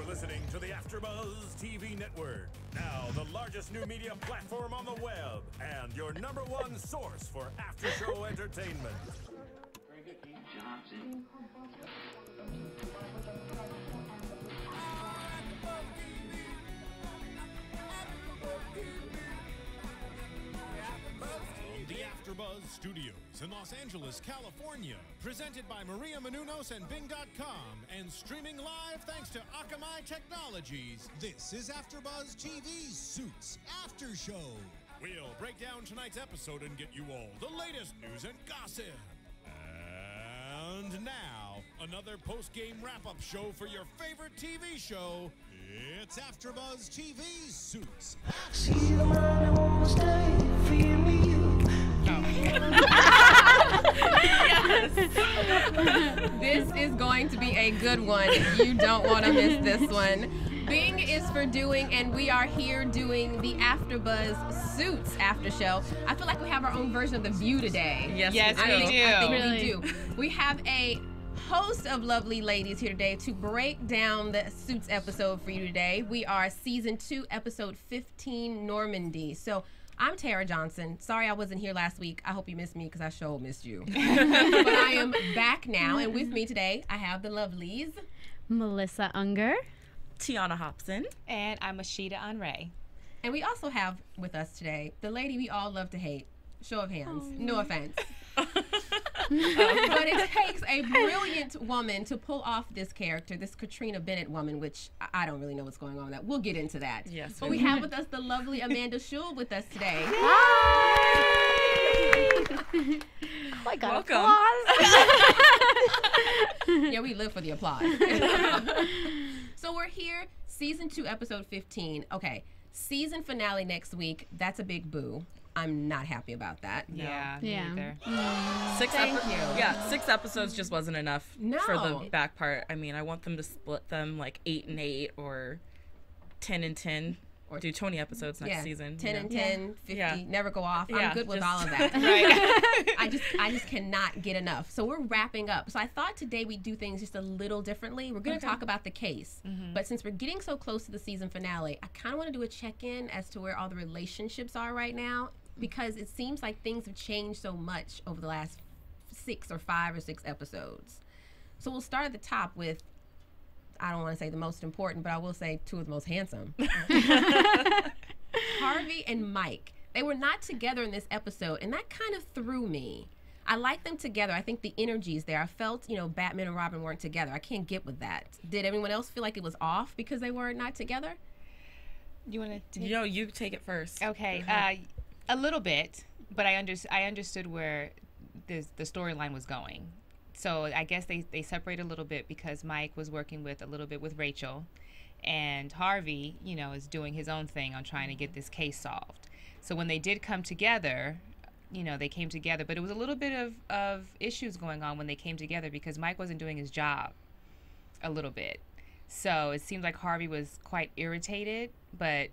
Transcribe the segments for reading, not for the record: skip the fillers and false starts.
listening to the AFTERBUZZ TV network. Now the largest new media platform on the web and your #1 source for after-show entertainment. Very good, Pete Johnson. The AFTERBUZZ Studios in Los Angeles, California. Presented by Maria Menounos and Bing.com and streaming live thanks to Akamai Technologies. This is AFTERBUZZ TV Suits After Show. We'll break down tonight's episode and get you all the latest news and gossip. And now, another post-game wrap-up show for your favorite TV show. It's AFTERBUZZ TV Suits. Yes. This is going to be a good one. You don't want to miss this one. Bing is for doing, and we are here doing the AFTERBUZZ Suits after show. I feel like we have our own version of The View today. Yes, I think really. we do. We have a host of lovely ladies here today to break down the Suits episode for you today. We are season 2, episode 15, Normandy. So I'm Tara Johnson. Sorry I wasn't here last week. I hope you missed me because I sure missed you. But I am back now, and with me today I have the lovelies. Melissa Unger. Tiona Hobson. And I'm Ashida Onrae. And we also have with us today the lady we all love to hate. Show of hands. No offense. But it takes a brilliant woman to pull off this character, this Katrina Bennett woman, which I don't really know what's going on with that. We'll get into that. Yes. But we have with us the lovely Amanda Schull with us today. Hi! Oh my God, applause. Yeah, we live for the applause. So we're here, season 2, episode 15. Okay, season finale next week. That's a big boo. I'm not happy about that. Yeah, me either. Thank you. Yeah, 6 episodes just wasn't enough for No. the back part. I mean, I want them to split them like 8 and 8 or 10 and 10. Or do 20 episodes next season. 10 and 10, 50, never go off. Yeah, I'm good with just- all of that. Right. I just cannot get enough. So we're wrapping up. So I thought today we'd do things just a little differently. We're going to talk about the case. But since we're getting so close to the season finale, I kind of want to do a check-in as to where all the relationships are right now, because it seems like things have changed so much over the last 5 or 6 episodes. So we'll start at the top with, I don't want to say the most important, but I will say 2 of the most handsome. Harvey and Mike. They were not together in this episode, and that kind of threw me. I like them together. I think the energy's there. I felt, Batman and Robin weren't together. I can't get with that. Did everyone else feel like it was off because they were not together? You want to? You take it first. Okay, a little bit, but I understood where the storyline was going. So I guess they separated a little bit because Mike was working a little bit with Rachel, and Harvey, is doing his own thing on trying to get this case solved. So when they did come together, they came together, but it was a little bit of issues going on when they came together because Mike wasn't doing his job a little bit. So it seemed like Harvey was quite irritated, but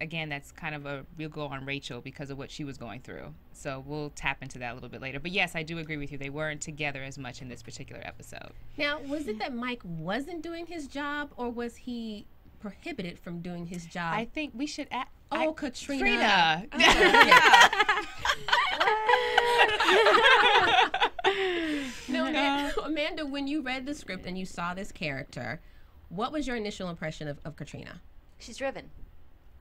again, that's kind of a real go on Rachel because of what she was going through. So we'll tap into that a little bit later. But yes, I do agree with you. They weren't together as much in this particular episode. Now, was it that Mike wasn't doing his job, or was he prohibited from doing his job? I think we should add. Katrina. No, Amanda, when you read the script and you saw this character, what was your initial impression of Katrina? She's driven.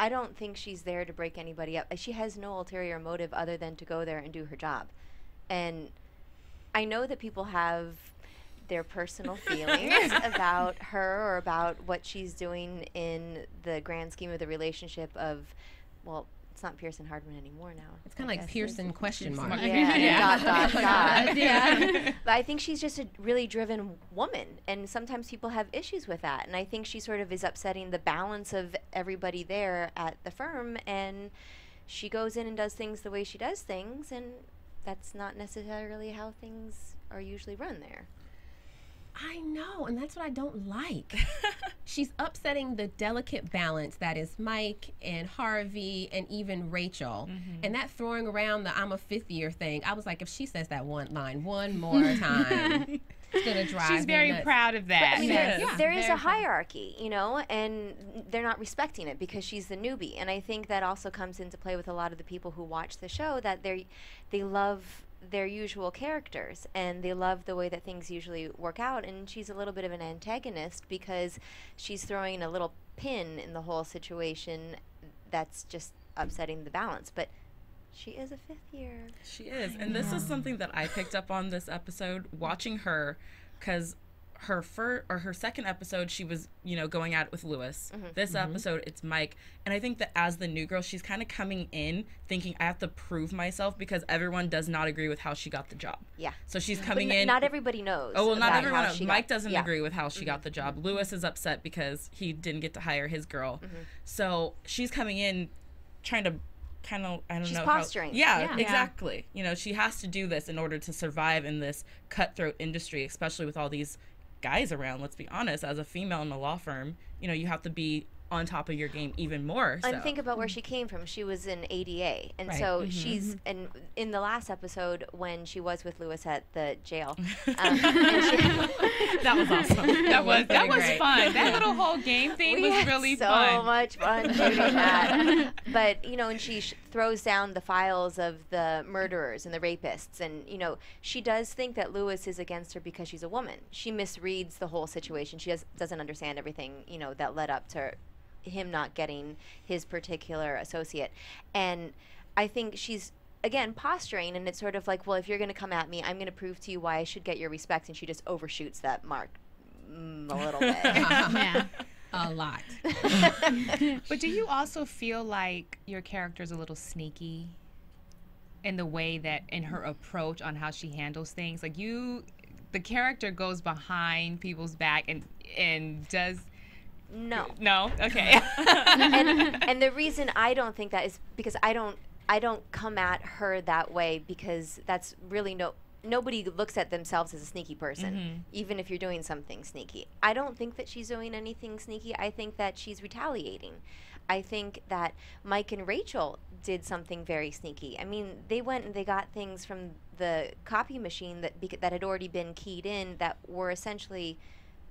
I don't think she's there to break anybody up. She has no ulterior motive other than to go there and do her job. And I know that people have their personal feelings about her or about what she's doing in the grand scheme of the relationship of, well, it's not Pearson Hardman anymore now. It's kind of like Pearson question mark. Yeah. Yeah. But I think she's just a really driven woman, and sometimes people have issues with that. And I think she sort of is upsetting the balance of everybody there at the firm, and she goes in and does things the way she does things, and that's not necessarily how things are usually run there. I know, and that's what I don't like. She's upsetting the delicate balance that is Mike and Harvey and even Rachel. And that throwing around the I'm a 5th year thing, I was like, if she says that one line one more time, It's gonna drive She's very nuts. proud of that. I mean, there is Very a hierarchy, you know, and they're not respecting it because she's the newbie. And I think that also comes into play with a lot of the people who watch the show, that they love their usual characters and they love the way that things usually work out. And she's a little bit of an antagonist because she's throwing a little pin in the whole situation that's just upsetting the balance. But she is a 5th year. She is. And this is something that I picked up on this episode, watching her, because her second episode, she was, you know, going at it with Lewis. This episode, it's Mike. And I think that as the new girl, she's kind of coming in thinking, I have to prove myself because everyone does not agree with how she got the job. Yeah. So she's coming in. Not everybody knows. Oh, well, not about everyone how knows. she Mike got- doesn't yeah. agree with how she got the job. Lewis is upset because he didn't get to hire his girl. So she's coming in trying to kind of, I don't She's know. posturing. Yeah, exactly. You know, she has to do this in order to survive in this cutthroat industry, especially with all these guys around. Let's be honest, as a female in a law firm, you know, you have to be on top of your game even more. So. And think about where she came from. She was in ADA, and so she's and in the last episode when she was with Lewis at the jail. And that was awesome. That was great. fun. That little whole game thing we was had really so fun. much fun shooting that. But you know, and she throws down the files of the murderers and the rapists, and you know, she does think that Lewis is against her because she's a woman. She misreads the whole situation. She doesn't understand everything, you know, that led up to him not getting his particular associate. And I think she's again posturing, and it's sort of like, well, if you're going to come at me, I'm going to prove to you why I should get your respect. And she just overshoots that mark a little bit. Yeah. A lot. But do you also feel like your character's a little sneaky in the way that, in her approach on how she handles things? Like the character goes behind people's back and does. No. Okay. and the reason I don't think that is because I don't come at her that way, because that's really nobody looks at themselves as a sneaky person, even if you're doing something sneaky. I don't think that she's doing anything sneaky. I think that she's retaliating. I think that Mike and Rachel did something very sneaky. I mean, they went and they got things from the copy machine that had already been keyed in that were essentially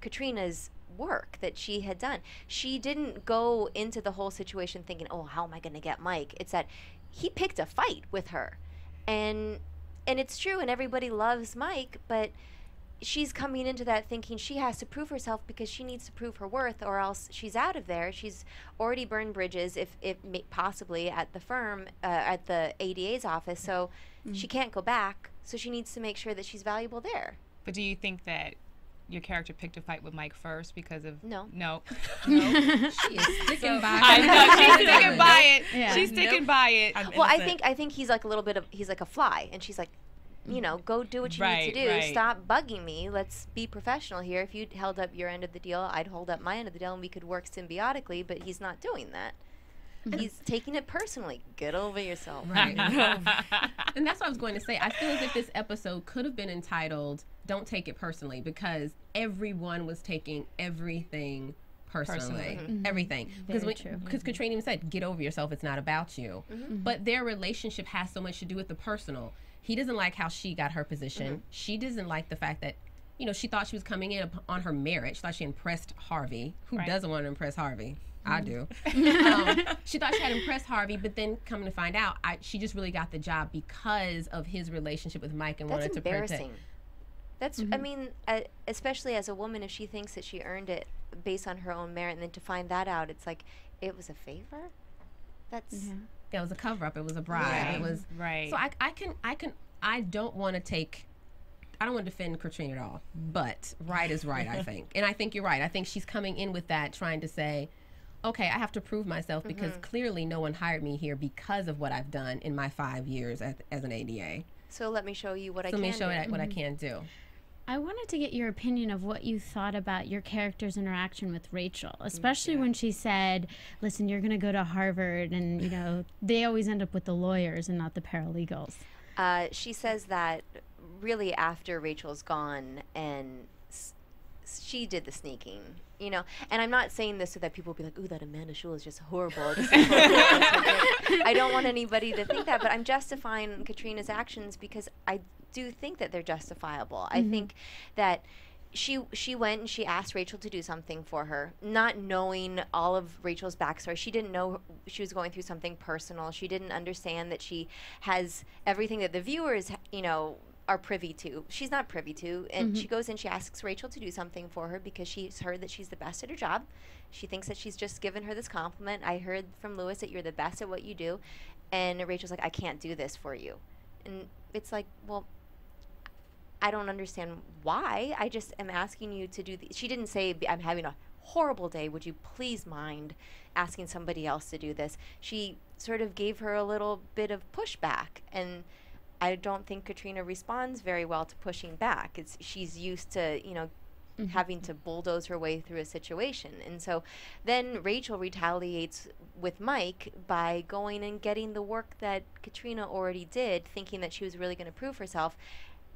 Katrina's work that she had done. She didn't go into the whole situation thinking, oh, how am I going to get Mike? It's that he picked a fight with her. And it's true, and everybody loves Mike, but she's coming into that thinking she has to prove herself because she needs to prove her worth, or else she's out of there. She's already burned bridges, if possibly, at the firm, at the ADA's office, so she can't go back, so she needs to make sure that she's valuable there. But do you think that your character picked a fight with Mike first because of No. She is sticking by I know she's sticking by it. Yeah. She's sticking by it. Well, I think he's like a little bit of, he's like a fly, and she's like, you know, go do what you need to do. Right. Stop bugging me. Let's be professional here. If you held up your end of the deal, I'd hold up my end of the deal, and we could work symbiotically. But he's not doing that. He's taking it personally. Get over yourself. Right. And that's what I was going to say. I feel as if this episode could have been entitled "Don't Take It Personally," because everyone was taking everything personally. Everything. Very true. Because Katrina even said, "Get over yourself. It's not about you." But their relationship has so much to do with the personal. He doesn't like how she got her position. She doesn't like the fact that, you know, she thought she was coming in on her merit. She thought she impressed Harvey. Who doesn't want to impress Harvey? I do. She thought she had impressed Harvey, but then coming to find out, she just really got the job because of his relationship with Mike and That's wanted to embarrassing. protect. That's, I mean, especially as a woman, if she thinks that she earned it based on her own merit, and then to find that out, it's like, it was a favor? That's... It was a cover up. It was a bribe. Right. It was Right. So I don't want to take. I don't want to defend Katrina at all. But right is right, I think, and I think you're right. I think she's coming in with that, trying to say, okay, I have to prove myself because clearly no one hired me here because of what I've done in my 5 years as an ADA. So let me show you what I So can let me show do. you what I can do. I wanted to get your opinion of what you thought about your character's interaction with Rachel, especially when she said, listen, you're going to go to Harvard, and, you know, they always end up with the lawyers and not the paralegals. She says that really after Rachel's gone, and she did the sneaking, you know. And I'm not saying this so that people will be like, ooh, that Amanda Schull is just horrible. I don't want anybody to think that, but I'm justifying Katrina's actions because do think that they're justifiable. I think that she went and she asked Rachel to do something for her, not knowing all of Rachel's backstory. She didn't know she was going through something personal. She didn't understand that she has everything that the viewers, you know, are privy to. She's not privy to. And she goes in, she asks Rachel to do something for her because she's heard that she's the best at her job. She thinks that she's just given her this compliment. I heard from Lewis that you're the best at what you do. And Rachel's like, I can't do this for you. And it's like, well, I don't understand why. I just am asking you to do she didn't say, I'm having a horrible day. Would you please mind asking somebody else to do this? She sort of gave her a little bit of pushback. And I don't think Katrina responds very well to pushing back. She's used to, you know, having to bulldoze her way through a situation. And so then Rachel retaliates with Mike by going and getting the work that Katrina already did, thinking that she was really going to prove herself.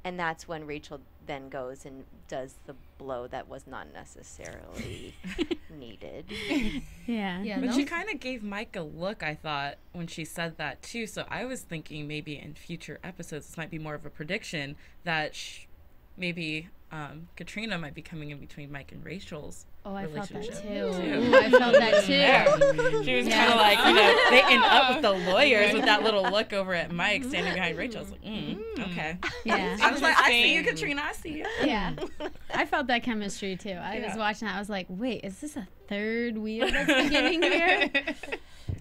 And that's when Rachel then goes and does the blow that was not necessarily needed. Yeah. But she kind of gave Mike a look, I thought, when she said that, too. So I was thinking maybe in future episodes, this might be more of a prediction that maybe Katrina might be coming in between Mike and Rachel's relationship. I felt that too. Ooh, I felt that too. Yeah. She was kind of like, you know, they end up with the lawyers with that little look over at Mike standing behind Rachel. I was like, okay. Yeah. I was like, I see you, Katrina, I see you. Yeah. I felt that chemistry too. I was watching that. I was like, wait, is this a third wheel that's beginning here?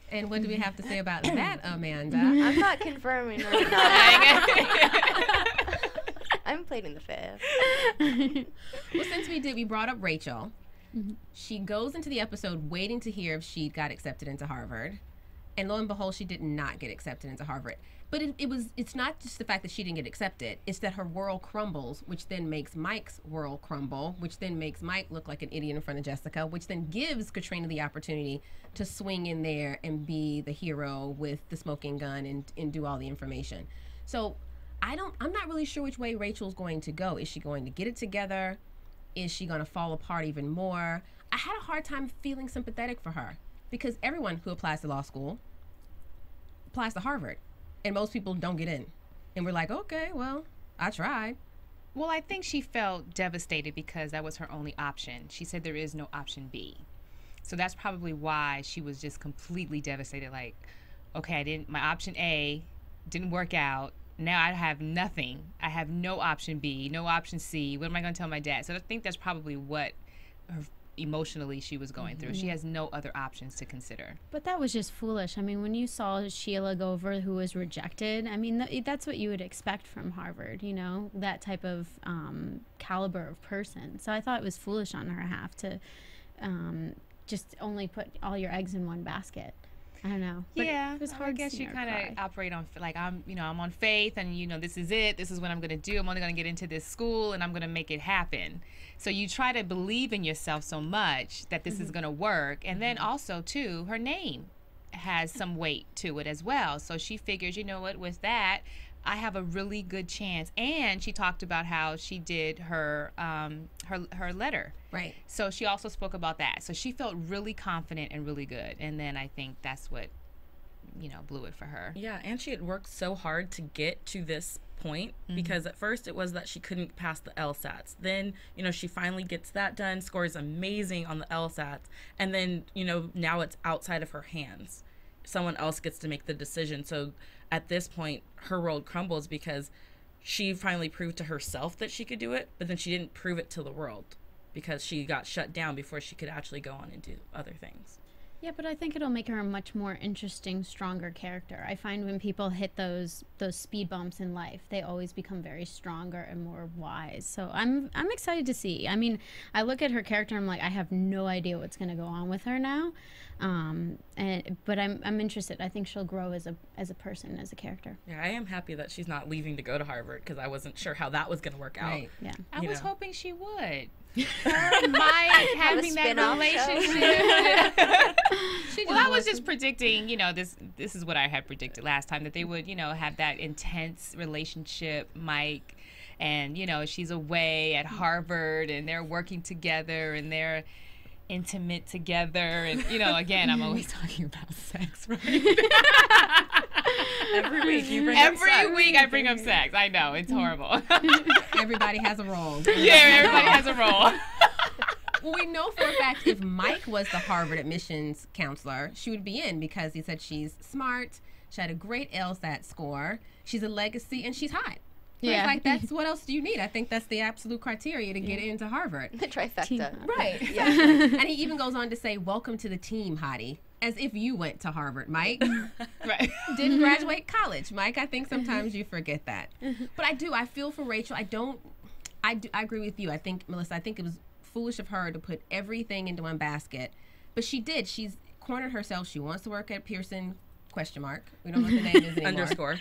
And what do we have to say about that, Amanda? I'm not confirming or denying. I'm pleading the fifth. Well, since we brought up Rachel, she goes into the episode waiting to hear if she got accepted into Harvard. And lo and behold, she did not get accepted into Harvard. But it's not just the fact that she didn't get accepted. It's that her world crumbles, which then makes Mike's world crumble, which then makes Mike look like an idiot in front of Jessica, which then gives Katrina the opportunity to swing in there and be the hero with the smoking gun and do all the information. So I'm not really sure which way Rachel's going to go. Is she going to get it together? Is she going to fall apart even more? I had a hard time feeling sympathetic for her because everyone who applies to law school applies to Harvard, and most people don't get in. And we're like, okay, well, I tried. Well, I think she felt devastated because that was her only option. She said there is no option B. So that's probably why she was just completely devastated. Like, okay, my option A didn't work out. Now I have nothing. I have no option B, no option C. What am I going to tell my dad? So I think that's probably what emotionally she was going through. She has no other options to consider. But that was just foolish. I mean, when you saw Sheila go over who was rejected, I mean, that's what you would expect from Harvard, you know, that type of caliber of person. So I thought it was foolish on her half to just only put all your eggs in one basket. I don't know. But yeah, it was hard. I guess you kind of operate on like I'm on faith, and this is it. This is what I'm going to do. I'm only going to get into this school, and I'm going to make it happen. So you try to believe in yourself so much that this is going to work, and then also too, her name has some weight to it as well. So she figures, you know what, with that, I have a really good chance. And she talked about how she did her letter. Right. So she also spoke about that. So she felt really confident and really good. And then I think that's what, blew it for her. Yeah, and she had worked so hard to get to this point because at first it was that she couldn't pass the LSATs. Then, she finally gets that done, scores amazing on the LSATs. And then, now it's outside of her hands. Someone else gets to make the decision. So at this point, her world crumbles because she finally proved to herself that she could do it, but then she didn't prove it to the world because she got shut down before she could actually go on and do other things. Yeah, but I think it'll make her a much more interesting, stronger character. I find when people hit those speed bumps in life, they always become very stronger and more wise. So I'm excited to see. I mean, I look at her character, I'm like, I have no idea what's going to go on with her now. But I'm interested. I think she'll grow as a person, as a character. Yeah, I am happy that she's not leaving to go to Harvard because I wasn't sure how that was going to work out. Right. Yeah. I was hoping she would. Her and Mike having that relationship. Well, I was just predicting, this is what I had predicted last time, that they would, have that intense relationship, Mike, and, she's away at Harvard and they're working together and they're intimate together, and again, I'm always talking about sex, right? Every week you bring Every week I bring up sex. I know, it's horrible. Everybody has a role. Yeah, everybody has a role. Well, we know for a fact if Mike was the Harvard admissions counselor, she would be in, because he said she's smart, she had a great LSAT score, she's a legacy, and she's hot. So Yeah. it's like, that's what else do you need? I think that's the absolute criteria to get into Harvard. The trifecta. Right. Yeah. And he even goes on to say, welcome to the team, hottie. As if you went to Harvard, Mike. Right. Didn't graduate college, Mike. I think sometimes you forget that. But I feel for Rachel. I agree with you. I think, Melissa, I think it was foolish of her to put everything into one basket. But she did. She's cornered herself. She wants to work at Pearson, ? We don't know what the name is anymore. Underscore.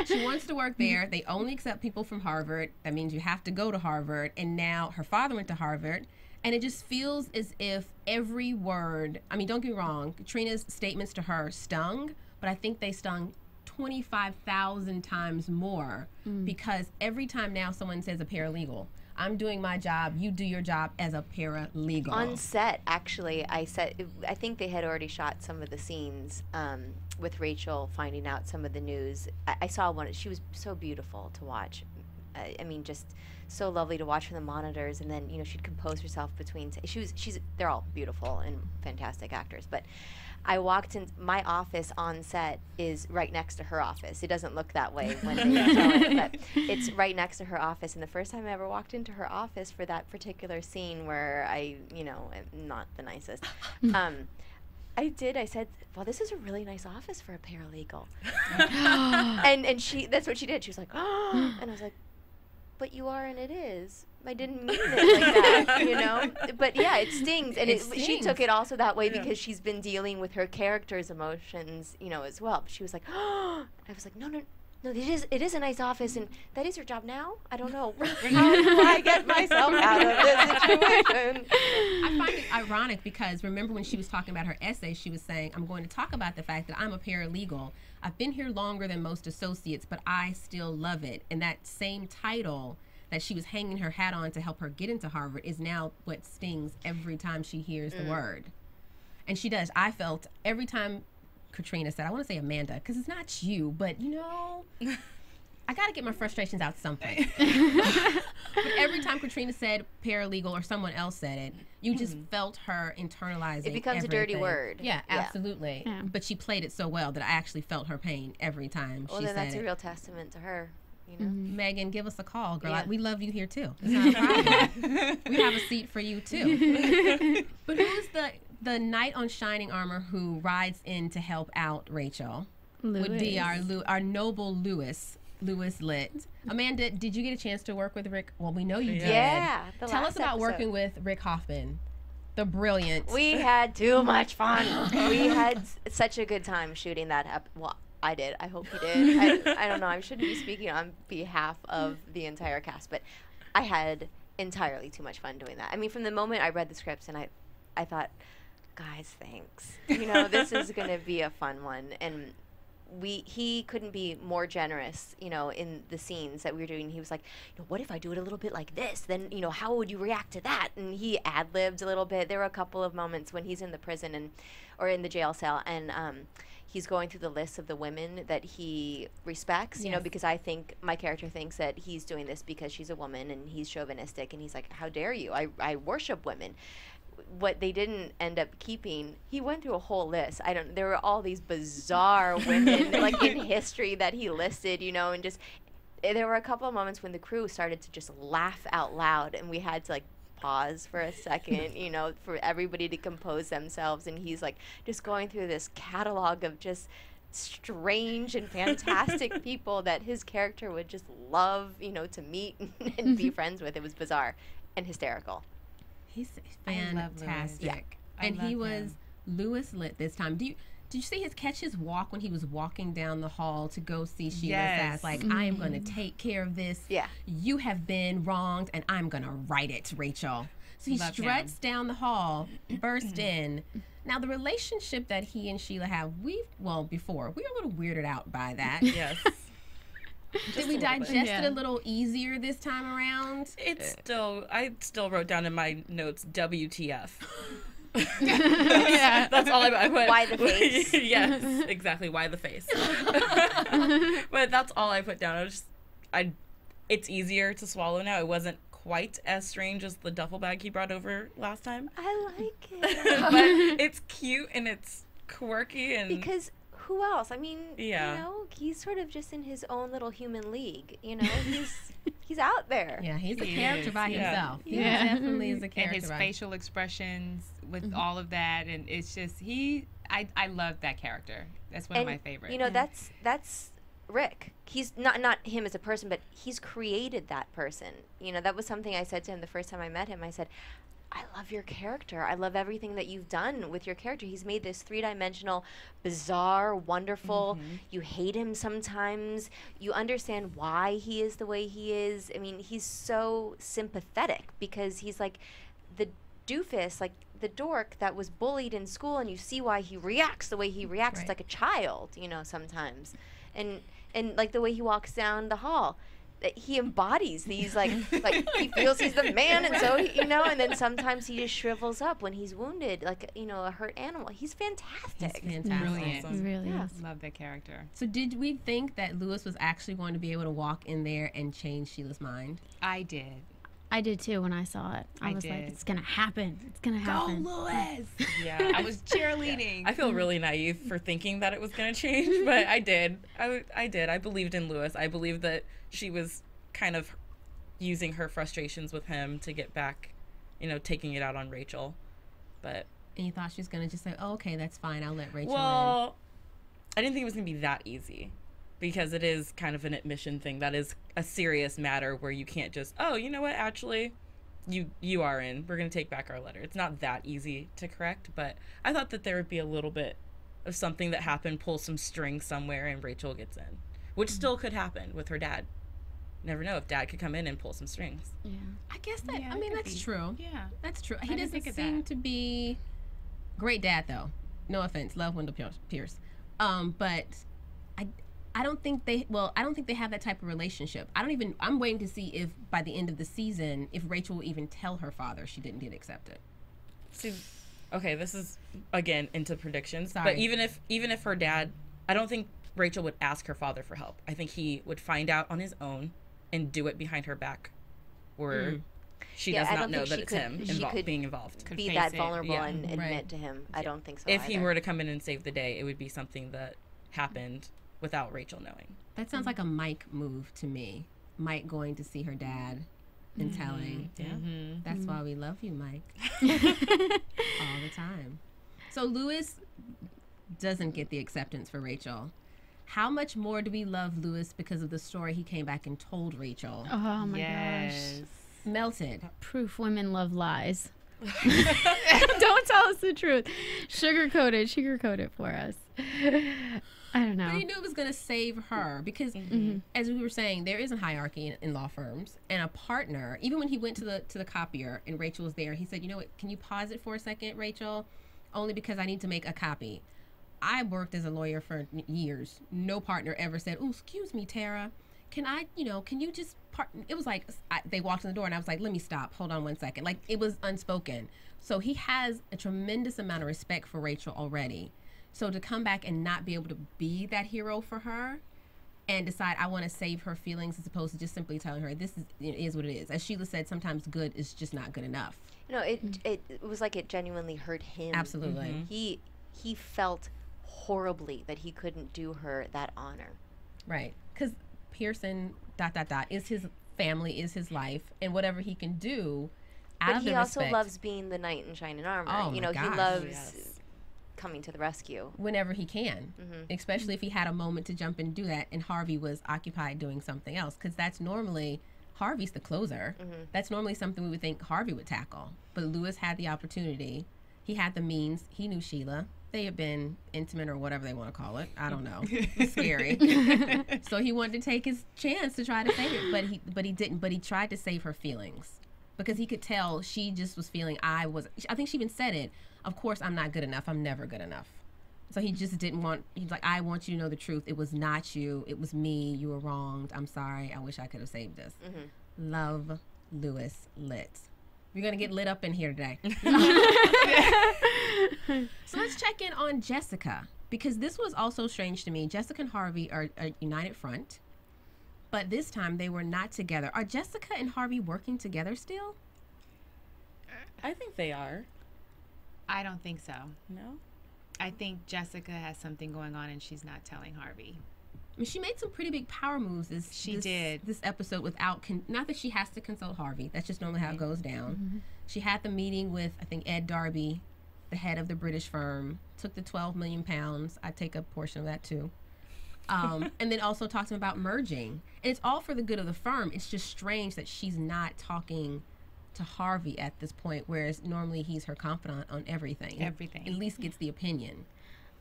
She wants to work there. They only accept people from Harvard. That means you have to go to Harvard. And now her father went to Harvard. And it just feels as if every word, I mean, don't get me wrong, Katrina's statements to her stung, but I think they stung 25,000 times more, because every time now someone says a paralegal, I'm doing my job, you do your job as a paralegal. On set, actually, I think they had already shot some of the scenes with Rachel finding out some of the news. I saw one. She was so beautiful to watch. I mean, just so lovely to watch from the monitors, and then she'd compose herself between. They're all beautiful and fantastic actors, but I walked in. My office on set is right next to her office. It doesn't look that way when they show it, but it's right next to her office. And the first time I ever walked into her office for that particular scene where I, am not the nicest. I said, well, this is a really nice office for a paralegal. and that's what she did. She was like, oh, and I was like, but you are, and it is. I didn't mean it like that, But yeah, it stings. And she took it also that way because she's been dealing with her character's emotions, as well. But she was like, oh, I was like, no, it is a nice office, and that is your job now? I don't know. How do I get myself out of this situation? I find it ironic because remember when she was talking about her essay, she was saying, I'm going to talk about the fact that I'm a paralegal. I've been here longer than most associates, but I still love it. And that same title that she was hanging her hat on to help her get into Harvard is now what stings every time she hears the word. And she does. I felt every time Katrina said, I want to say Amanda, because it's not you, but I got to get my frustrations out something. But every time Katrina said paralegal or someone else said it, you just felt her internalizing. It becomes everything. a dirty word. Yeah, absolutely. Yeah. But she played it so well that I actually felt her pain every time she said it. Well, that's a real testament to her. Megan, give us a call, girl. We love you here too. It's not a problem. We have a seat for you too. But who's the knight on shining armor who rides in to help out Rachel? Lewis. Would be our noble Lewis Litt. Amanda, did you get a chance to work with Rick? Well, we know you did. Yeah. Tell us about working with Rick Hoffman, the brilliant. We had too much fun. We had such a good time shooting that. Well, I did. I hope you did. I don't know. I shouldn't be speaking on behalf of the entire cast, but I had entirely too much fun doing that. I mean, from the moment I read the scripts and I thought, guys, thanks. This is going to be a fun one. And he couldn't be more generous, in the scenes that we were doing. He was like, what if I do it a little bit like this? Then, how would you react to that? And he ad-libbed a little bit. There were a couple of moments when he's in the prison or in the jail cell, and he's going through the list of the women that he respects, because I think my character thinks that he's doing this because she's a woman and he's chauvinistic, and he's like, how dare you? I worship women. What they didn't end up keeping, he went through a whole list. There were all these bizarre women like in history that he listed, and just there were a couple of moments when the crew started to just laugh out loud, and we had to pause for a second, for everybody to compose themselves. And he's just going through this catalog of just strange and fantastic people that his character would just love, to meet and be friends with. It was bizarre and hysterical. He's fantastic. And he was Lewis Litt this time. Did you see catch his walk when he was walking down the hall to go see Sheila's ass? I am going to take care of this. Yeah. You have been wronged, and I'm going to right it, Rachel. So he struts down the hall, burst in. Now, the relationship that he and Sheila have, we were a little weirded out by that. Yes. Did we digest it a little easier this time around? I still wrote down in my notes WTF. Yeah. That's all I put. Why the face? Yes, exactly. Why the face? But that's all I put down. It's easier to swallow now. It wasn't quite as strange as the duffel bag he brought over last time. I like it. But it's cute and it's quirky and because who else? I mean, Yeah. you know, he's sort of just in his own little human league. You know, he's out there. Yeah, he's a He character is, by yeah. himself. He Yeah. definitely is a And character his by facial expressions with all of that, and it's just I love that character. That's one of my favorites. You know, that's Rick. He's not him as a person, but he's created that person. You know, that was something I said to him the first time I met him. I said, I love your character. I love everything that you've done with your character. He's made this three-dimensional, bizarre, wonderful. You hate him sometimes. You understand why he is the way he is. I mean, he's so sympathetic because he's like the doofus, like the dork that was bullied in school, and you see why he reacts the way he reacts. It's Right. like a child, you know, sometimes. And like the way he walks down the hall. He embodies these like he feels he's the man, and so you know, and then sometimes he just shrivels up when he's wounded, like, you know, a hurt animal. He's fantastic. He's fantastic. Brilliant. He really Yeah. is. Love that character. So did we think that Lewis was actually going to be able to walk in there and change Sheila's mind? I did. I did too when I saw it. I was like, did. it's gonna happen. It's gonna happen. Lewis! yeah. I was cheerleading. I feel really naive for thinking that it was going to change, but I did. I did. I believed in Lewis. I believed that she was kind of using her frustrations with him to get back, you know, taking it out on Rachel. But And you thought she was going to just say, oh, okay, that's fine. I'll let Rachel well, I didn't think it was going to be that easy because it is kind of an admission thing. That is a serious matter where you can't just, oh, you know what, actually, you are in. We're going to take back our letter. It's not that easy to correct, but I thought that there would be a little bit of something that happened, pull some string somewhere, and Rachel gets in, which still could happen with her dad. Never know if dad could come in and pull some strings. Yeah. I guess that, Yeah, I it mean, could that's be. true. Yeah. That's true. He didn't doesn't think of seem that. to be great dad, though. No offense. Love Wendell Pierce. But I don't think they have that type of relationship. I'm waiting to see if by the end of the season, if Rachel will even tell her father she didn't get accepted. See, okay, this is again into predictions. Sorry. But even if her dad, I don't think Rachel would ask her father for help. I think he would find out on his own and do it behind her back, where she Yeah, does I not don't know think that she it's could- him she could being involved. Could Be face that it. vulnerable Yeah. and admit Right. to him. I don't think so. If he either. were to come in and save the day, it would be something that happened without Rachel knowing. That sounds like a Mike move to me. Mike going to see her dad and telling, that's why we love you, Mike. All the time. So Lewis doesn't get the acceptance for Rachel. How much more do we love Lewis because of the story he came back and told Rachel? Oh my Yes. gosh. Melted. Proof women love lies. Don't tell us the truth. Sugarcoat it for us. I don't know. But he knew it was going to save her because, as we were saying, there is a hierarchy in law firms, and a partner. Even when he went to the copier and Rachel was there, he said, "You know what? Can you pause it for a second, Rachel? Only because I need to make a copy." I worked as a lawyer for years. No partner ever said, "Oh, excuse me, Tara. Can you just It was like they walked in the door and I was like, let me stop. Hold on one second. Like, it was unspoken. So he has a tremendous amount of respect for Rachel already. So to come back and not be able to be that hero for her and decide I want to save her feelings as opposed to just simply telling her this is what it is. As Sheila said, sometimes good is just not good enough. No, it was like it genuinely hurt him. Absolutely. He felt horribly that he couldn't do her that honor. Right. Because Pearson ... is his family, is his life, and whatever he can do out But of he the also respect, loves being the knight in shining armor. Oh, you my know, gosh. he loves Yes. coming to the rescue. whenever he can, especially if he had a moment to jump and do that and Harvey was occupied doing something else, because that's normally Harvey's the closer. That's normally something we would think Harvey would tackle, but Lewis had the opportunity. He had the means. He knew Sheila. They had been intimate or whatever they want to call it. I don't know. It's scary. So he wanted to take his chance to try to save it, but he didn't. But he tried to save her feelings because he could tell she just was feeling I think she even said it. Of course, I'm not good enough. I'm never good enough. So he just didn't want, he's like, I want you to know the truth. It was not you. It was me. You were wronged. I'm sorry. I wish I could have saved this. Love Lewis lit. We're going to get lit up in here today. So let's check in on Jessica, because this was also strange to me. Jessica and Harvey are a united front, but this time they were not together. Are Jessica and Harvey working together still? I think they are. I don't think so. No? I think Jessica has something going on and she's not telling Harvey. I mean, she made some pretty big power moves this episode without, not that she has to consult Harvey. That's just normally how it goes down. She had the meeting with, I think, Ed Darby, the head of the British firm, took the 12 million pounds. I take a portion of that too. And then also talked to him about merging. And it's all for the good of the firm. It's just strange that she's not talking to Harvey at this point, whereas normally he's her confidant on everything. Everything. At least gets the opinion.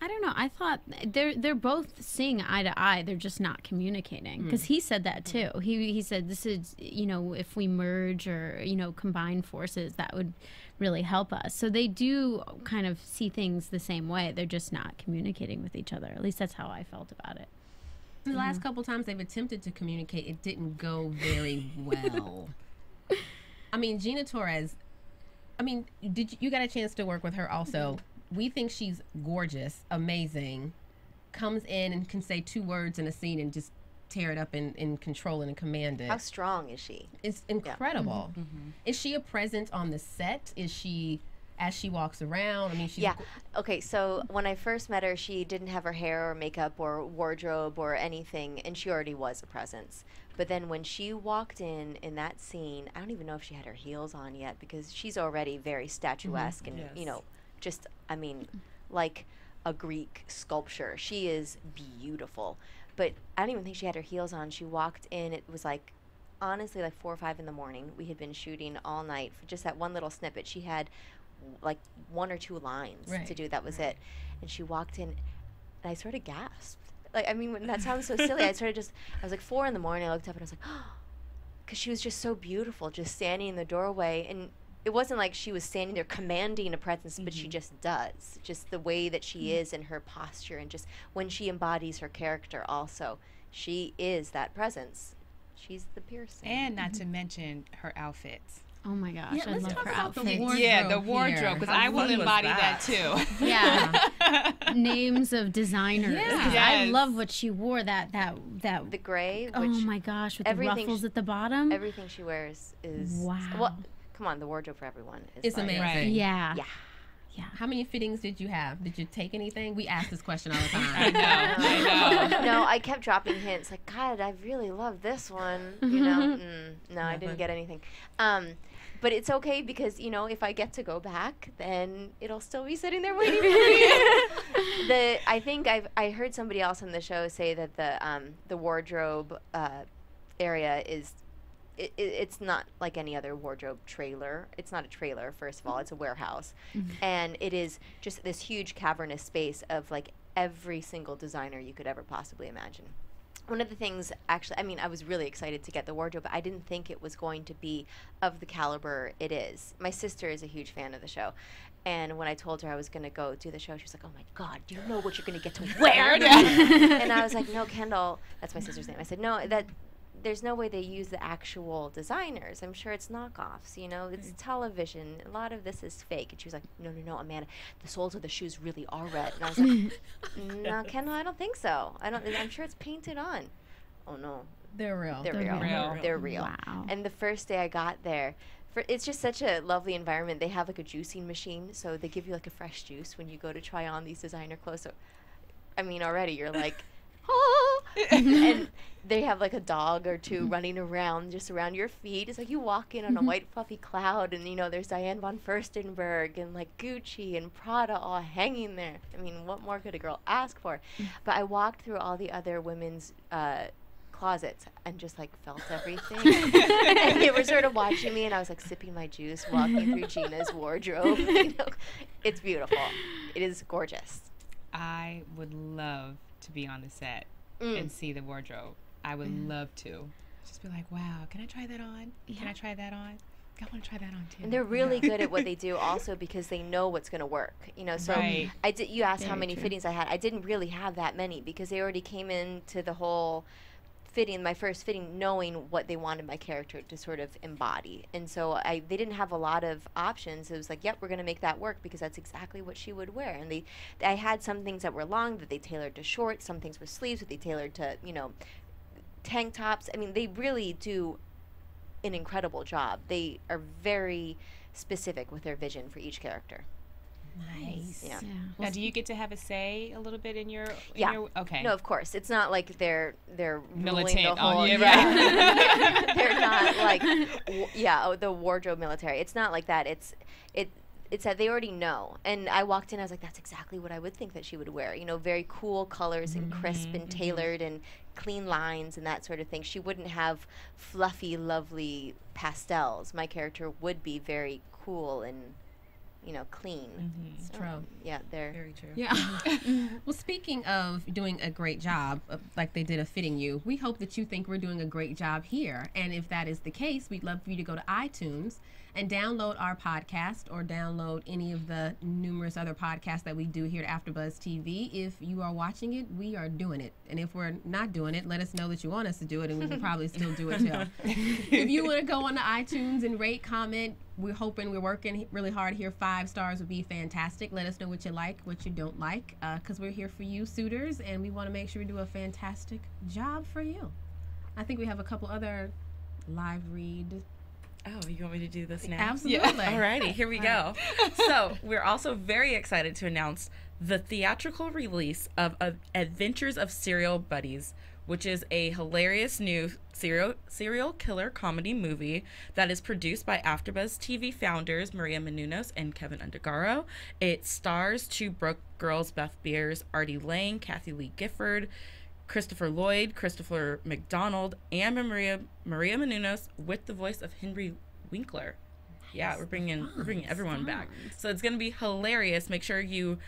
I don't know. I thought they're both seeing eye to eye. They're just not communicating, because he said that too. He said, this is, you know, if we merge or, you know, combine forces, that would really help us. So they do kind of see things the same way. They're just not communicating with each other. At least that's how I felt about it. The last couple times they've attempted to communicate, it didn't go very well. I mean, Gina Torres, I mean, you got a chance to work with her also. We think she's gorgeous, amazing, comes in and can say 2 words in a scene and just tear it up and control it and command it. How strong is she? It's incredible. Is she a presence on the set? Is she, as she walks around? I mean, she's... Yeah. Okay, so when I first met her, she didn't have her hair or makeup or wardrobe or anything, and she already was a presence. But then when she walked in that scene, I don't even know if she had her heels on yet, because she's already very statuesque and, you know, just, I mean, like a Greek sculpture. She is beautiful. But I don't even think she had her heels on. She walked in, it was like, honestly, like 4 or 5 in the morning. We had been shooting all night for just that one little snippet. She had like 1 or 2 lines to do. That was it. And she walked in, and I sort of gasped. Like, I mean, that sounds so silly. I was like 4 in the morning. I looked up and I was like, oh, because she was just so beautiful, just standing in the doorway. And it wasn't like she was standing there commanding a presence, but she just does. Just the way that she is and her posture, and just when she embodies her character also, she is that presence. She's the piercing. And not to mention her outfits. Oh my gosh, Yeah, I let's love talk her about the outfit. wardrobe. Yeah, the wardrobe, because I will fun was embody that? that too. Yeah. Names of designers. Yeah. 'Cause I Yes. love what she wore, that The gray, which oh my gosh, with the everything ruffles at the bottom. everything she wears is Wow. Well, come on, the wardrobe for everyone is It's like- amazing. Right. Yeah. Yeah. How many fittings did you have? Did you take anything? We ask this question all the time. I know. No, I kept dropping hints like, God, I really love this one. You know, no, I didn't get anything. But it's okay, because, you know, if I get to go back, then it'll still be sitting there waiting for me. I think I heard somebody else on the show say that the wardrobe area is. It's not like any other wardrobe trailer. It's not a trailer, first of all. It's a warehouse. And it is just this huge cavernous space of like every single designer you could ever possibly imagine. One of the things, actually, I mean, I was really excited to get the wardrobe, but I didn't think it was going to be of the caliber it is. My sister is a huge fan of the show. And when I told her I was going to go do the show, she was like, oh my God, do you know what you're going to get to wear? And I was like, no, Kendall, that's my sister's name. I said, no, there's no way they use the actual designers. I'm sure it's knockoffs, you know, it's television. A lot of this is fake. And she was like, no, Amanda, the soles of the shoes really are red. And I was like, no, Kendall, I don't think so. I'm sure it's painted on. Oh no. They're real. They're real. They're real. Wow. And the first day I got there, it's just such a lovely environment. They have like a juicing machine, so they give you like a fresh juice when you go to try on these designer clothes. So, I mean, already you're like, oh! And they have like a dog or 2 running around just around your feet. It's like you walk in on a white fluffy cloud, and you know there's Diane von Furstenberg and like Gucci and Prada all hanging there. I mean, what more could a girl ask for? But I walked through all the other women's closets and just like felt everything. And they were sort of watching me, and I was like sipping my juice, walking through Gina's wardrobe. You know, it's beautiful. It is gorgeous. I would love to be on the set and see the wardrobe. I would love to. Just be like, wow, can I try that on? Can I try that on? I want to try that on too. And they're really good at what they do also because they know what's going to work. You know, so Right. you asked how Very many true. fittings I had. I didn't really have that many because they already came into the whole fitting, my first fitting, knowing what they wanted my character to sort of embody. And so they didn't have a lot of options. It was like, yep, we're going to make that work because that's exactly what she would wear. And I had some things that were long that they tailored to shorts, some things with sleeves that they tailored to, you know, tank tops. I mean, they really do an incredible job. They are very specific with their vision for each character. Nice. Yeah. Now, do you get to have a say a little bit in your? Yeah. Okay. No, of course. It's not like they're ruling Militant the whole. on you, yeah. They're not like the wardrobe military. It's not like that. It's that they already know. And I walked in, I was like, that's exactly what I would think that she would wear. You know, very cool colors and crisp and tailored and clean lines and that sort of thing. She wouldn't have fluffy, lovely pastels. My character would be very cool and, you know, clean. So, True. yeah, they're Very true. Yeah. Well, speaking of doing a great job, like they did of fitting you, we hope that you think we're doing a great job here. And if that is the case, we'd love for you to go to iTunes and download our podcast or download any of the numerous other podcasts that we do here at AfterBuzz TV. If you are watching it, we are doing it. And if we're not doing it, let us know that you want us to do it, and we can probably still do it too. If you want to go on to iTunes and rate, comment, we're working really hard here. 5 stars would be fantastic. Let us know what you like, what you don't like, because we're here for you, suitors, and we want to make sure we do a fantastic job for you. I think we have a couple other live read. Oh, you want me to do this now? Absolutely. Alrighty, here we go. So, we're also very excited to announce the theatrical release of Adventures of Serial Buddies, which is a hilarious new serial killer comedy movie that is produced by AfterBuzz TV founders Maria Menounos and Kevin Undergaro. It stars 2 Broke girls, Beth Beers, Artie Lang, Kathy Lee Gifford, Christopher Lloyd, Christopher McDonald, and Maria Menounos with the voice of Henry Winkler. Yeah, we're bringing everyone back. So it's going to be hilarious. Make sure you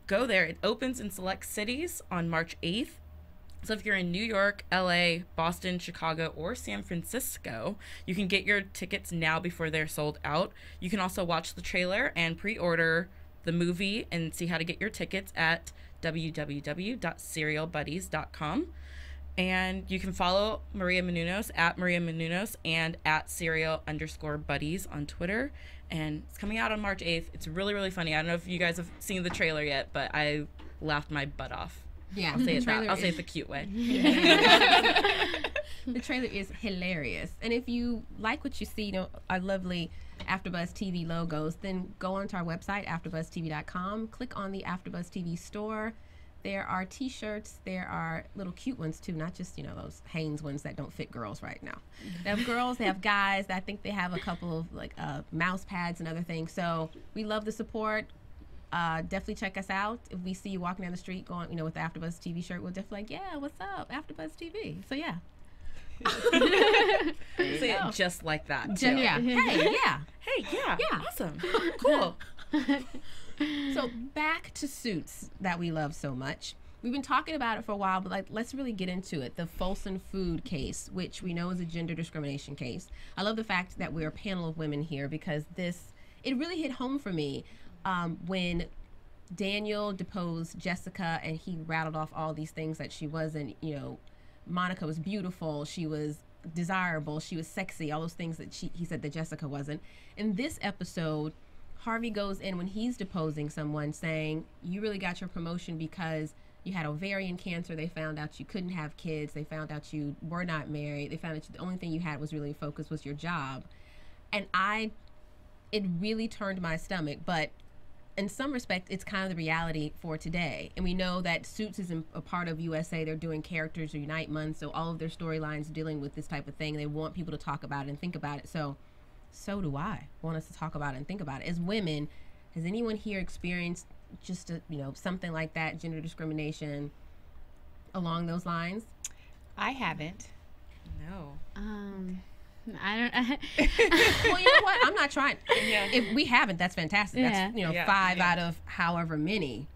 go there. It opens in select cities on March 8th. So if you're in New York, LA, Boston, Chicago, or San Francisco, you can get your tickets now before they're sold out. You can also watch the trailer and pre-order the movie and see how to get your tickets at www.serialbuddies.com. And you can follow Maria Menounos at Maria Menounos and at serial_buddies on Twitter. And it's coming out on March 8th. It's really, really funny. I don't know if you guys have seen the trailer yet, but I laughed my butt off. Yeah, I'll say it the cute way. The trailer is hilarious. And if you like what you see, you know, our lovely AfterBuzz TV logos, then go onto our website, AfterBuzzTV.com. Click on the AfterBuzz TV store. There are T-shirts. There are little cute ones too, not just, you know, those Hanes ones that don't fit girls right now. They have girls. They have guys. I think they have a couple of like mouse pads and other things. So we love the support. Definitely check us out. If we see you walking down the street going, you know, with the AfterBuzz TV shirt, we'll definitely like, yeah, what's up, AfterBuzz TV. So yeah. Say it just like that. Too. Yeah. Hey, yeah. Hey, yeah. Yeah. Awesome. Cool. So back to Suits that we love so much. We've been talking about it for a while, but like, let's really get into it. The Folsom Food case, which we know is a gender discrimination case. I love the fact that we're a panel of women here because it really hit home for me when Daniel deposed Jessica and he rattled off all these things that she wasn't. You know, Monica was beautiful, she was desirable, she was sexy, all those things that he said that Jessica wasn't. In this episode, Harvey goes in when he's deposing someone saying, you really got your promotion because you had ovarian cancer. They found out you couldn't have kids. They found out you were not married. They found out the only thing you had was really focused was your job. And it really turned my stomach, but in some respect, it's kind of the reality for today. And we know that Suits is a part of USA. They're doing Characters Unite Month, so all of their storylines dealing with this type of thing. They want people to talk about it and think about it. So do I want us to talk about it and think about it. As women, has anyone here experienced just something like that, gender discrimination along those lines? I haven't. No. I don't. Well, you know what? not trying. If we haven't, that's fantastic. That's 5 out of however many.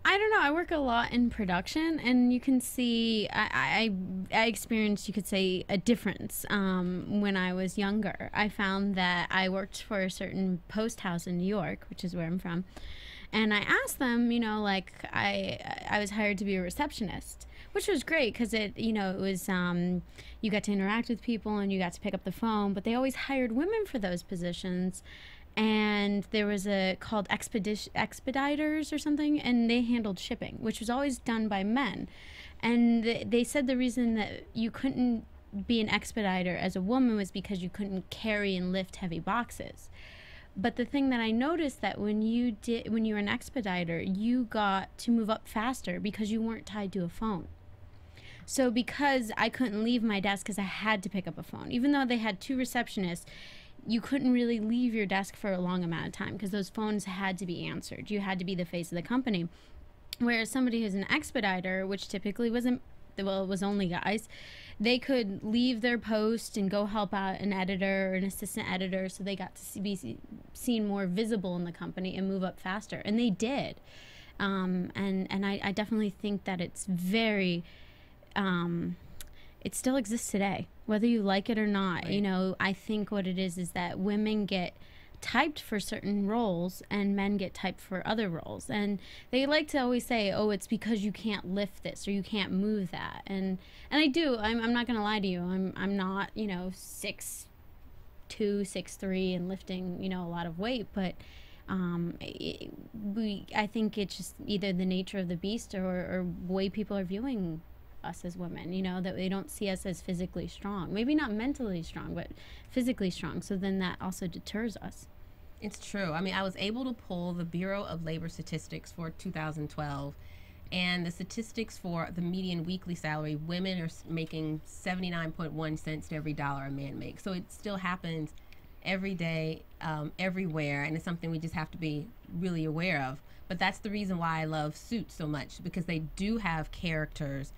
I don't know. I work a lot in production, and you can see I experienced, you could say, a difference when I was younger. I found that I worked for a certain post house in New York, which is where I'm from, and I asked them, like I was hired to be a receptionist, which was great because it was you got to interact with people and you got to pick up the phone, but they always hired women for those positions. And there was called expediters or something, and they handled shipping, which was always done by men. And they said the reason that you couldn't be an expediter as a woman was because you couldn't carry and lift heavy boxes. But the thing that I noticed that when you were an expediter, you got to move up faster because you weren't tied to a phone. So because I couldn't leave my desk because I had to pick up a phone, even though they had 2 receptionists, you couldn't really leave your desk for a long amount of time because those phones had to be answered. You had to be the face of the company. Whereas somebody who's an expediter, which typically was only guys, they could leave their post and go help out an editor or an assistant editor, so they got to be seen more visible in the company and move up faster. And they did. And I definitely think that it's very... it still exists today, whether you like it or not. Right. I think what it is that women get typed for certain roles and men get typed for other roles. And they like to always say, oh, it's because you can't lift this or you can't move that. And I do. I'm not going to lie to you. I'm not, 6'2", 6'3", and lifting, a lot of weight. But I think it's just either the nature of the beast or way people are viewing us as women, that they don't see us as physically strong, maybe not mentally strong, but physically strong. So then that also deters us. It's true. I mean, I was able to pull the Bureau of Labor Statistics for 2012, and the statistics for the median weekly salary, women are making 79.1 cents to every dollar a man makes. So it still happens every day, everywhere, and it's something we just have to be really aware of. But that's the reason why I love Suits so much, because they do have characters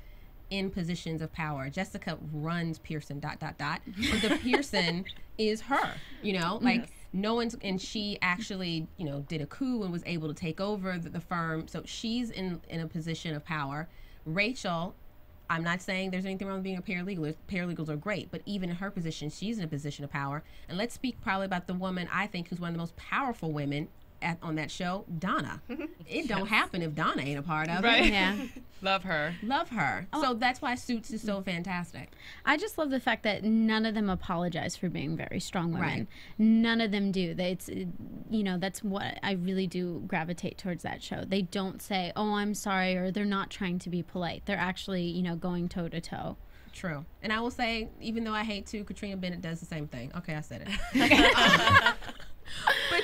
in positions of power. Jessica runs Pearson ... But the Pearson is her, like no one's, and she actually, did a coup and was able to take over the firm. So she's in a position of power. Rachel, I'm not saying there's anything wrong with being a paralegal. Paralegals are great, but even in her position, she's in a position of power. And let's speak probably about the woman I think who's one of the most powerful women on that show, Donna. It don't happen if Donna ain't a part of it. Yeah. Love her. So that's why Suits is so fantastic. I just love the fact that none of them apologize for being very strong women. Right. None of them do. It's that's what I really do gravitate towards that show. They don't say, oh, I'm sorry, or they're not trying to be polite. They're actually, going toe to toe. True. And I will say, even though I hate to, Katrina Bennett does the same thing. Okay, I said it. But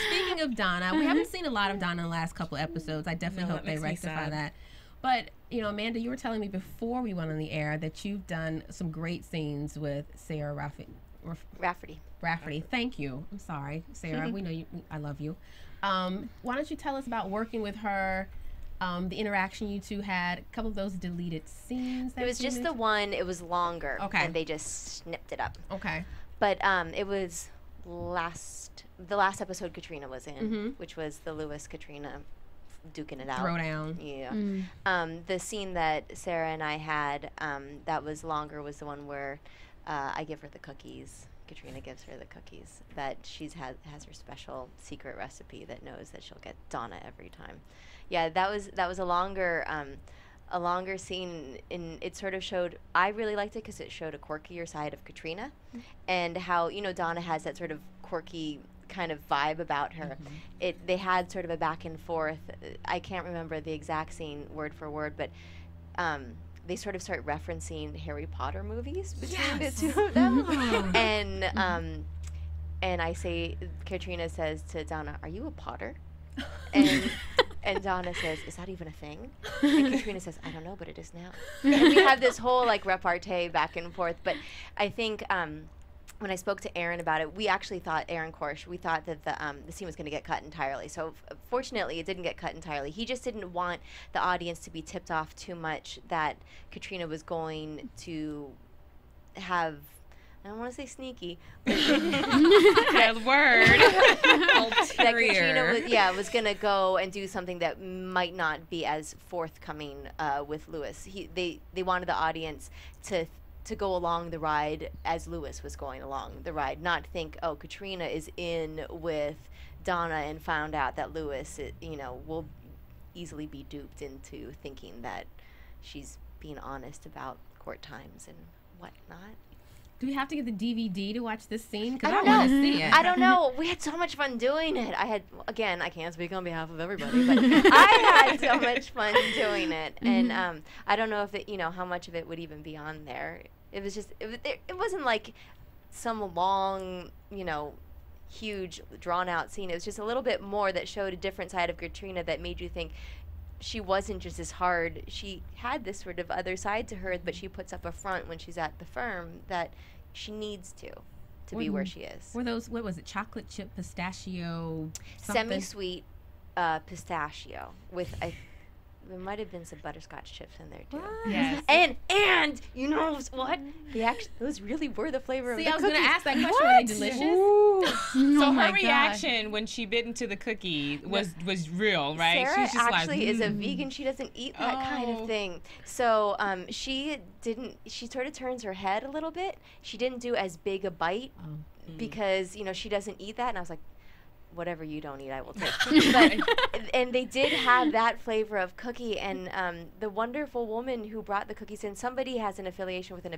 speaking of Donna, we haven't seen a lot of Donna in the last couple episodes. I definitely hope they rectify that. But, Amanda, you were telling me before we went on the air that you've done some great scenes with Sarah Rafferty. Thank you. I'm sorry, Sarah. We know I love you. Why don't you tell us about working with her, the interaction you two had, a couple of those deleted scenes? It was just the one. It was longer. Okay. And they just snipped it up. Okay. But it was the last episode Katrina was in, which was the Lewis Katrina duking it out. Throwdown. Yeah. The scene that Sarah and I had that was longer was the one where I give her the cookies. Katrina gives her the cookies. That has her special secret recipe that knows that she'll get Donna every time. Yeah, that was a longer scene, and it sort of showed, I really liked it because it showed a quirkier side of Katrina, and how, Donna has that sort of quirky kind of vibe about her. They had sort of a back and forth. I can't remember the exact scene word for word, but they sort of start referencing Harry Potter movies between the two of them. And I say, Katrina says to Donna, "Are you a Potter?" And Donna says, "Is that even a thing?" And Katrina says, "I don't know, but it is now." And we have this whole repartee back and forth. But I think when I spoke to Aaron about it, we actually thought, Aaron Korsh, we thought that the scene was going to get cut entirely. So fortunately, it didn't get cut entirely. He just didn't want the audience to be tipped off too much that Katrina was going to have, I I don't want to say sneaky, That word. that Katrina was gonna go and do something that might not be as forthcoming with Lewis. They wanted the audience to go along the ride as Lewis was going along the ride, not think, oh, Katrina is in with Donna and found out that Lewis, will easily be duped into thinking that she's being honest about court times and whatnot. Do we have to get the DVD to watch this scene? Because I don't want know. to see it. I don't know. We had so much fun doing it. I can't speak on behalf of everybody, but I had so much fun doing it. And I don't know if how much of it would even be on there. It was just, it wasn't like some long, huge drawn out scene. It was just a little bit more that showed a different side of Katrina that made you think she wasn't just as hard. She had this sort of other side to her, but she puts up a front when she's at the firm that she needs to be where she is. Were those, what was it, chocolate chip pistachio something? Semi-sweet pistachio with, there might have been some butterscotch chips in there too. What? Yes. And you know what? Those really were the flavor of the See, I was going to cookies. ask that question. Were they delicious? So my her gosh. reaction when she bit into the cookie was real, right? Sarah She's just actually is a vegan. She doesn't eat that kind Oh. of thing. So she sort of turns her head a little bit. She didn't do as big a bite because, she doesn't eat that. And I was like, whatever you don't eat, I will take. And they did have that flavor of cookie. And the wonderful woman who brought the cookies in, somebody has an affiliation with a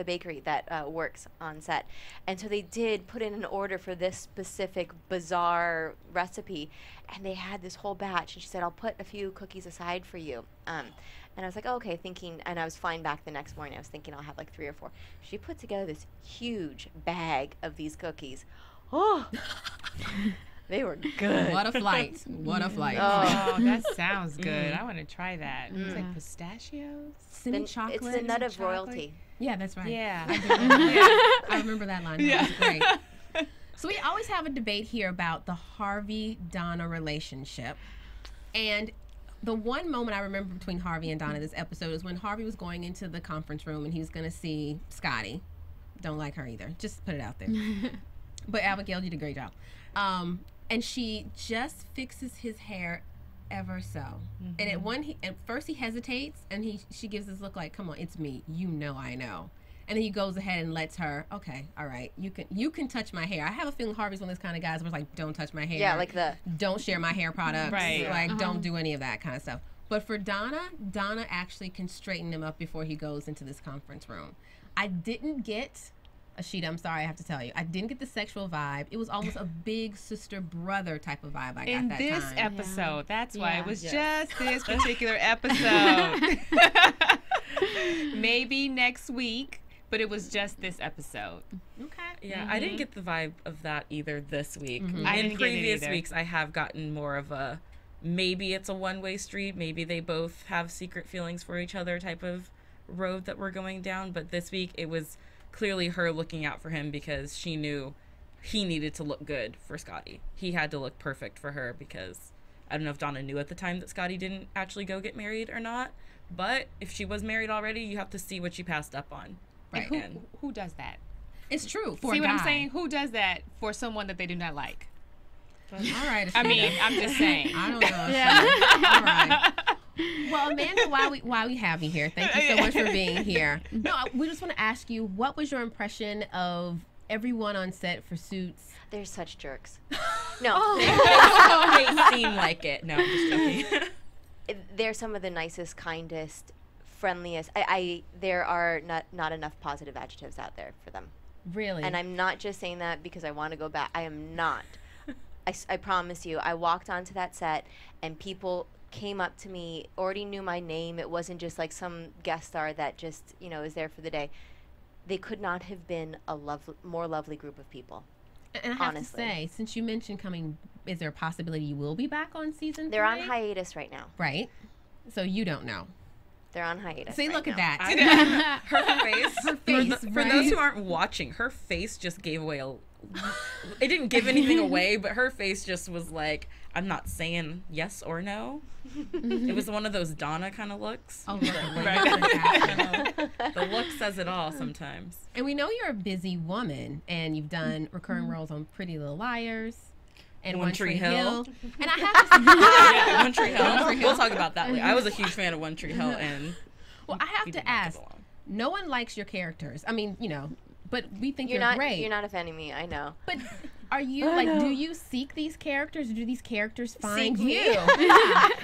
bakery that works on set. And so they did put in an order for this specific bizarre recipe. And they had this whole batch. And she said, I'll put a few cookies aside for you. And I was like, oh, okay, thinking, and I was flying back the next morning. I was thinking I'll have like 3 or 4. She put together this huge bag of these cookies. Oh, they were good. What a flight. What a flight. Oh, that sounds good. I want to try that. It's like pistachios. Semi-chocolate. It's the nut of chocolate. royalty. Yeah, that's right. Yeah. I remember that line. That was great. So we always have a debate here about the Harvey-Donna relationship. And the one moment I remember between Harvey and Donna this episode is when Harvey was going into the conference room and he was going to see Scotty. Don't like her either. Just put it out there. But Abigail, you did a great job. And she just fixes his hair ever so. And at first he hesitates, and she gives this look like, come on, it's me. I know. And then he goes ahead and lets her, okay, all right, you can touch my hair. I have a feeling Harvey's one of those kind of guys where it's like, don't touch my hair. Yeah, like don't share my hair products. Right. Like, don't do any of that kind of stuff. But for Donna actually can straighten him up before he goes into this conference room. I didn't get... Ashida, I'm sorry I have to tell you. I didn't get the sexual vibe. It was almost a big sister-brother type of vibe I got In that this time. episode. That's why it was Yes. just this particular episode. Maybe next week, but it was just this episode. Okay. Yeah, I didn't get the vibe of that either this week. I In didn't get it previous either. weeks, I have gotten more of a maybe it's a one-way street, maybe they both have secret feelings for each other type of road that we're going down. But this week, it was clearly her looking out for him because she knew he needed to look good for Scotty. He had to look perfect for her because I don't know if Donna knew at the time that Scotty didn't actually go get married or not. But if she was married already, you have to see what she passed up on. Right. And who does that? It's true. For See a what I'm guy. saying? Who does that for someone that they do not like? All right. I Ashida. mean, I'm just saying. I don't know. All right. Well, Amanda, while we have you here, thank you so much for being here. No, we just want to ask you, what was your impression of everyone on set for Suits? They're such jerks. No. They seem like it. No, I'm just joking. They're some of the nicest, kindest, friendliest. There are not enough positive adjectives out there for them. Really? And I'm not just saying that because I want to go back. I am not. I promise you. I walked onto that set and people came up to me, already knew my name. It wasn't just like some guest star that just, is there for the day. They could not have been a more lovely group of people. And I have honestly. to say, since you mentioned coming, is there a possibility you will be back on season 3? They're on hiatus right now. Right. So you don't know. They're on hiatus. See, right look now. at that. Her face. Her face, For right? those who aren't watching, her face just gave away it didn't give anything away, but her face just was like, I'm not saying yes or no. It was one of those Donna kind of looks. Oh, right. The look says it all sometimes. And we know you're a busy woman, and you've done recurring roles on Pretty Little Liars and One Tree Hill. And I have to say, One Tree Hill. We'll talk about that later. I was a huge fan of One Tree Hill, and well, I have to ask. No one likes your characters. I mean, you know, but we think you're great. You're not a fan of me, I know. But are you do you seek these characters, or do these characters find you? Yeah.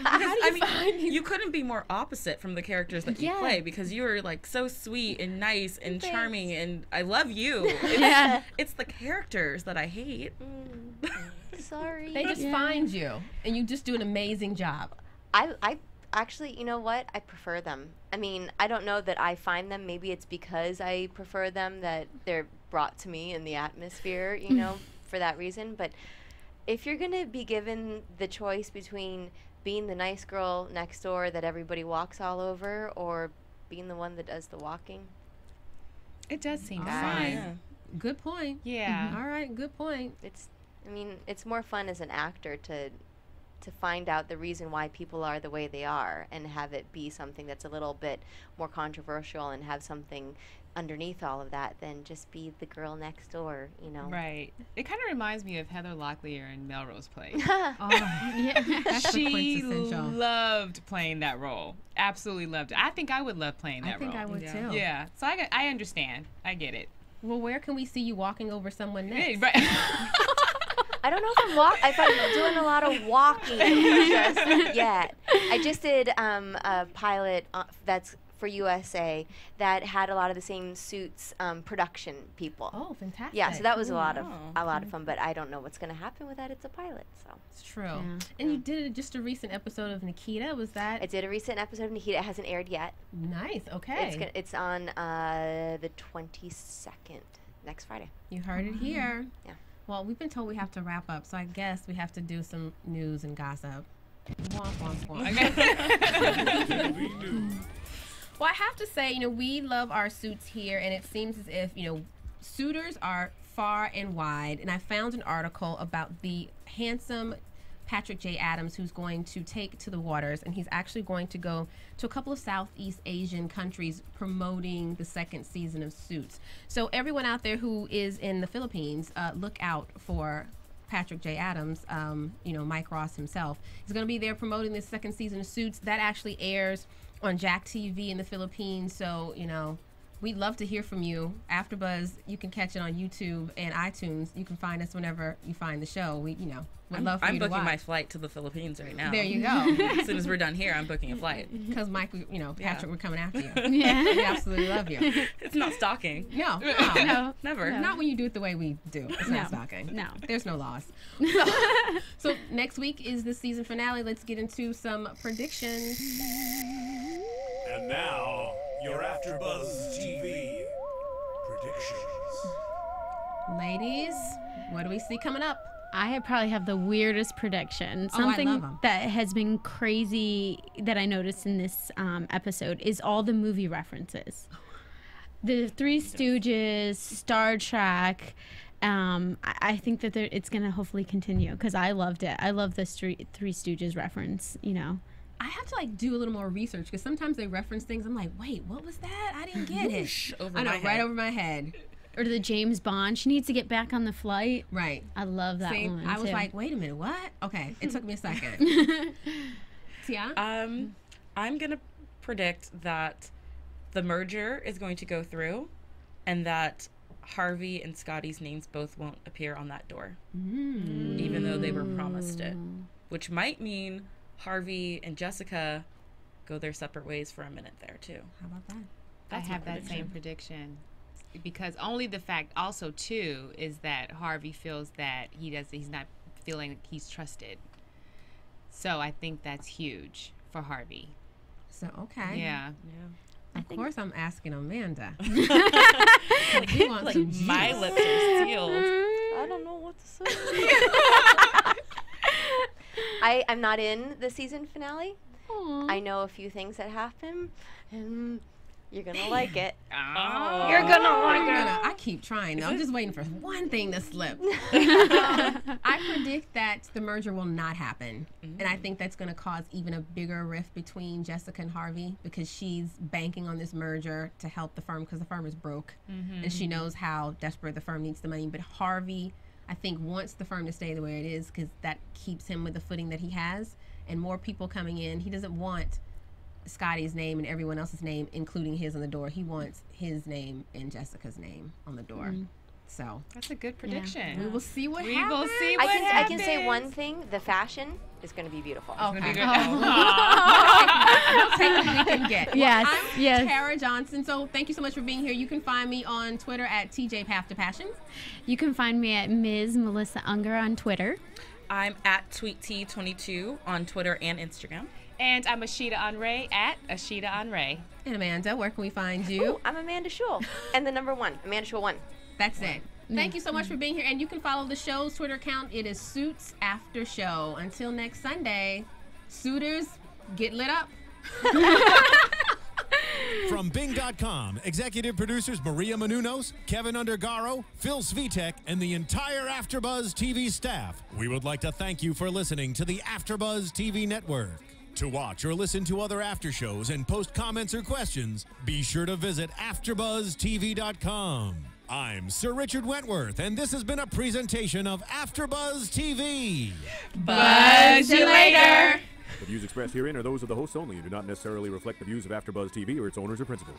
I mean, you couldn't be more opposite from the characters that you play, because you are like so sweet and nice and charming, and I love you. It's the characters that I hate. Sorry. They just find you, and you just do an amazing job. I actually, you know what? I prefer them. I mean, I don't know that I find them. Maybe it's because I prefer them that they're brought to me in the atmosphere, you know, for that reason. But if you're going to be given the choice between being the nice girl next door that everybody walks all over, or being the one that does the walking. It does seem fun. Right. Yeah. Good point. Yeah. All right, good point. I mean, it's more fun as an actor to find out the reason why people are the way they are, and have it be something that's a little bit more controversial, and have something underneath all of that than just be the girl next door, you know. Right. It kind of reminds me of Heather Locklear in Melrose Place. She loved playing that role. Absolutely loved it. I think I would love playing that role. I think I would too. Yeah. So I understand. I get it. Well, where can we see you walking over someone next? Right. I don't know if I'm doing a lot of walking just yet. I just did a pilot that's for USA that had a lot of the same Suits production people. Oh, fantastic! Yeah, so that was a lot of fun. But I don't know what's going to happen with that. It's a pilot, so it's true. Yeah. And you did just a recent episode of Nikita. Was that? I did a recent episode of Nikita. It hasn't aired yet. Nice. Okay. It's on the 22nd, next Friday. You heard it here. Yeah. Well, we've been told we have to wrap up, so I guess we have to do some news and gossip. Womp, womp, womp. Well, I have to say, you know, we love our Suits here, and it seems as if, you know, suitors are far and wide. And I found an article about the handsome Patrick J. Adams, who's going to take to the waters, and he's actually going to go to a couple of Southeast Asian countries promoting the second season of Suits. So everyone out there who is in the Philippines, look out for Patrick J. Adams, you know, Mike Ross himself. He's going to be there promoting the second season of Suits. That actually airs on Jack TV in the Philippines. So, you know, we'd love to hear from you. AfterBuzz, you can catch it on YouTube and iTunes. You can find us whenever you find the show. We, you know, would love for you to watch. I'm booking my flight to the Philippines right now. There you go. As soon as we're done here, I'm booking a flight. Because Mike, you know, Patrick, we're coming after you. Yeah. We absolutely love you. It's not stalking. No. Never. No. Not when you do it the way we do. It's not stalking. No. There's no laws. So next week is the season finale. Let's get into some predictions. And now, your AfterBuzz TV predictions. Ladies, what do we see coming up? I probably have the weirdest prediction. Something I love 'em. that has been crazy that I noticed in this episode is all the movie references. The Three Stooges, Star Trek. I think that it's going to hopefully continue because I loved it. I love this Three Stooges reference, you know. I have to like do a little more research because sometimes they reference things. I'm like, wait, what was that? I didn't get it. Over I know, my head. right over my head. Or the James Bond. She needs to get back on the flight. Right. I love that See, one. I was too. like, wait a minute, what? Okay, it took me a second. Tiana? I'm going to predict that the merger is going to go through and that Harvey and Scotty's names both won't appear on that door, even though they were promised it, which might mean Harvey and Jessica go their separate ways for a minute there, too. How about that? I have that same prediction. Because only the fact also too is that Harvey feels that he's not feeling like he's trusted. So I think that's huge for Harvey. So, okay. Yeah. Of course I'm asking Amanda. Like, we want some my juice. lips are sealed. I don't know what to say. I'm not in the season finale. Aw. I know a few things that happen, and You're gonna like it. Oh. You're gonna like I keep trying though. I'm just waiting for one thing to slip. I predict that the merger will not happen. And I think that's going to cause even a bigger rift between Jessica and Harvey because she's banking on this merger to help the firm because the firm is broke. And she knows how desperate the firm needs the money. But Harvey, I think, wants the firm to stay the way it is because that keeps him with the footing that he has. And more people coming in. He doesn't want Scotty's name and everyone else's name, including his on the door. He wants his name and Jessica's name on the door. So that's a good prediction. we will see what We happens. will see what I can say happens. one thing: the fashion is going to be beautiful. Okay. We'll take What we can get. Yes, I'm yes. Tara Johnson. So thank you so much for being here. You can find me on Twitter at TJ Path to Passion. You can find me at Ms. Melissa Unger on Twitter. I'm at TweetT22 on Twitter and Instagram. And I'm Ashida Onrae at Ashida Onrae. And Amanda, where can we find you? Ooh, I'm Amanda Schull, and the number 1, Amanda Schull 1. That's it. Thank you so much for being here. And you can follow the show's Twitter account. It is Suits After Show. Until next Sunday, suitors, get lit up. From Bing.com, executive producers Maria Menounos, Kevin Undergaro, Phil Svitek, and the entire AfterBuzz TV staff, we would like to thank you for listening to the AfterBuzz TV network. To watch or listen to other after shows and post comments or questions, be sure to visit AfterBuzzTV.com. I'm Sir Richard Wentworth, and this has been a presentation of AfterBuzz TV. Buzz you later. The views expressed herein are those of the hosts only and do not necessarily reflect the views of AfterBuzz TV or its owners or principals.